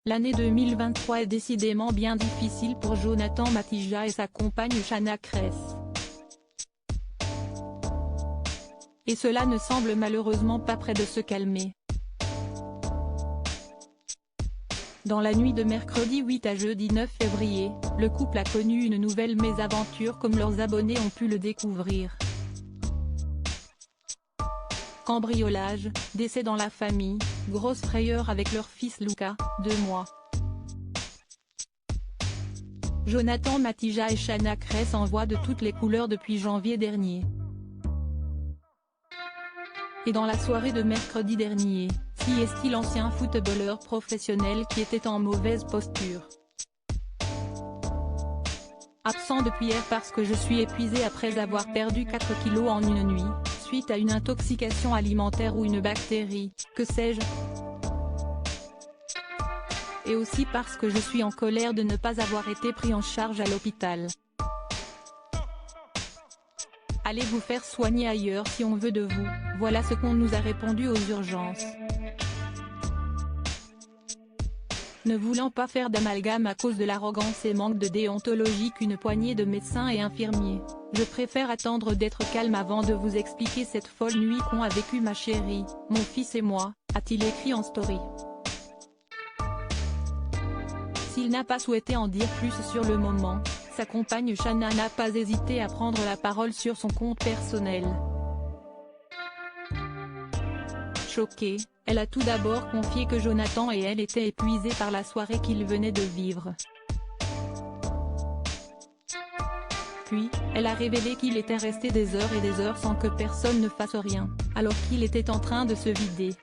L'année 2023 est décidément bien difficile pour Jonathan Matija et sa compagne Shanna Kress. Et cela ne semble malheureusement pas près de se calmer. Dans la nuit de mercredi 8 à jeudi 9 février, le couple a connu une nouvelle mésaventure comme leurs abonnés ont pu le découvrir. Cambriolage, décès dans la famille, grosse frayeur avec leur fils Luca, 2 mois. Jonathan Matija et Shanna Kress envoient de toutes les couleurs depuis janvier dernier. Et dans la soirée de mercredi dernier, est l'ancien footballeur professionnel qui était en mauvaise posture. Absent depuis hier parce que je suis épuisé après avoir perdu 4 kilos en une nuit, suite à une intoxication alimentaire ou une bactérie, que sais-je. Et aussi parce que je suis en colère de ne pas avoir été pris en charge à l'hôpital. Allez vous faire soigner ailleurs si on veut de vous, voilà ce qu'on nous a répondu aux urgences. Ne voulant pas faire d'amalgame à cause de l'arrogance et manque de déontologie qu'une poignée de médecins et infirmiers, je préfère attendre d'être calme avant de vous expliquer cette folle nuit qu'ont a vécu ma chérie, mon fils et moi, a-t-il écrit en story. S'il n'a pas souhaité en dire plus sur le moment, sa compagne Shanna n'a pas hésité à prendre la parole sur son compte personnel. Choquée, elle a tout d'abord confié que Jonathan et elle étaient épuisés par la soirée qu'ils venaient de vivre. Puis, elle a révélé qu'il était resté des heures et des heures sans que personne ne fasse rien, alors qu'il était en train de se vider.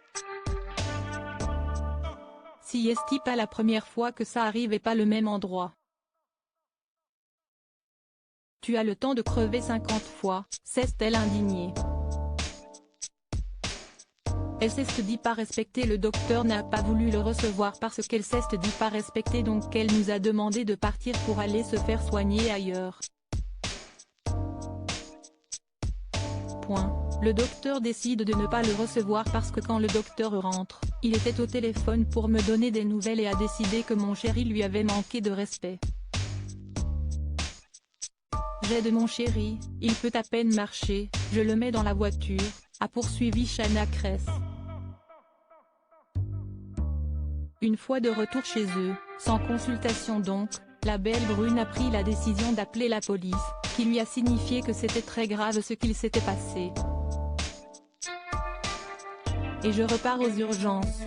Si est-ce pas la première fois que ça arrive et pas le même endroit. Tu as le temps de crever 50 fois, s'est-elle indignée. Elle s'est dit pas respecter, le docteur n'a pas voulu le recevoir parce qu'elle s'est dit pas respecter, donc elle nous a demandé de partir pour aller se faire soigner ailleurs. Point. Le docteur décide de ne pas le recevoir parce que quand le docteur rentre, il était au téléphone pour me donner des nouvelles et a décidé que mon chéri lui avait manqué de respect. J'aide mon chéri, il peut à peine marcher, je le mets dans la voiture, a poursuivi Shanna Kress. Une fois de retour chez eux, sans consultation donc, la belle brune a pris la décision d'appeler la police, qui lui a signifié que c'était très grave ce qu'il s'était passé. Et je repars aux urgences.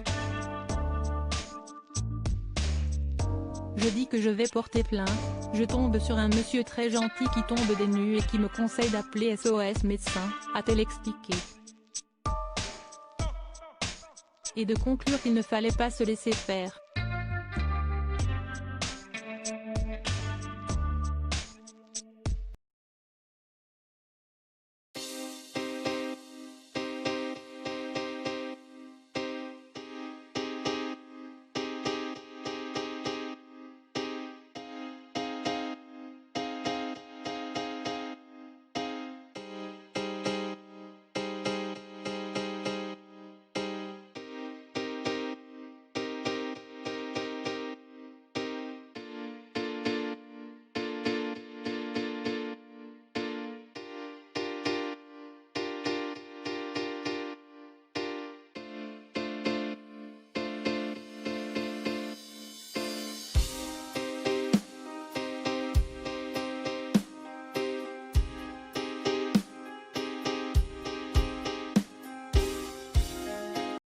Je dis que je vais porter plainte, je tombe sur un monsieur très gentil qui tombe des nues et qui me conseille d'appeler SOS médecin, a-t-elle expliqué. Et de conclure qu'il ne fallait pas se laisser faire.